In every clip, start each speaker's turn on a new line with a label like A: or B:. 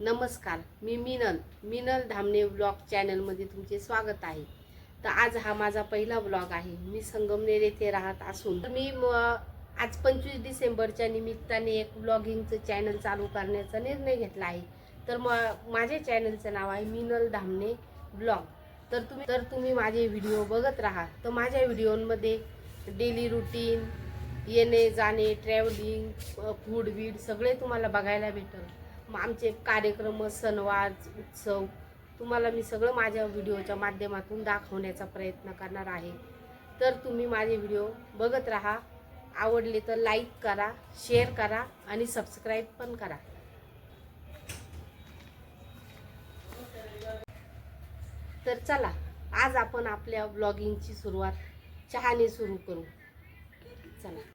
A: नमस्कार, मी मिनल धामणे ब्लॉग चॅनलमध्ये तुमचे स्वागत आहे। तर आज हा माझा पहिला ब्लॉग आहे। मी संगमनेर येथे राहत असून मी आज 25 डिसेंबरच्या निमित्ताने एक ब्लॉगिंगचं चॅनल चालू करण्याचा निर्णय घेतला आहे। तर माझ्या चॅनलचं नाव आहे मिनल धामणे ब्लॉग। तर तुम्ही माझे व्हिडिओ बघत राहा। तर माझ्या व्हिडिओमध्ये डेली रुटीन, येणे जाणे, ट्रॅव्हलिंग, फूड बीड सगळे तुम्हाला बघायला भेटेल। आमचे कार्यक्रम, सणवार, उत्सव तुम्हाला मी सगळं माझ्या व्हिडिओच्या माध्यमातून दाखवण्याचा प्रयत्न करणार आहे। तर तुम्ही माझे व्हिडिओ बघत राहा। आवडले तर लाईक करा, शेअर करा आणि सबस्क्राईब पण करा। तर चला, आज आपण आपल्या ब्लॉगिंगची सुरुवात चहाने सुरू करू। चला।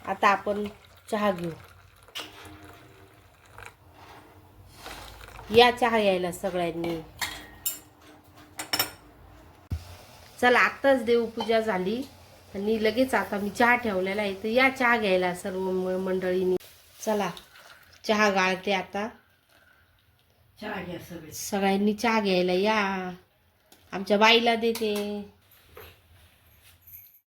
A: आता आपण चहा घेऊ। या चहा घ्यायला सगळ्यांनी। चला, आत्ताच देवपूजा झाली आणि लगेच आता मी चहा ठेवलेला आहे। तर या चहा घ्यायला सर्व मंडळींनी। चला, चहा गाळते आता।
B: चहा घ्या
A: सगळ्यांनी चहा घ्यायला या। आमच्या बाईला देते।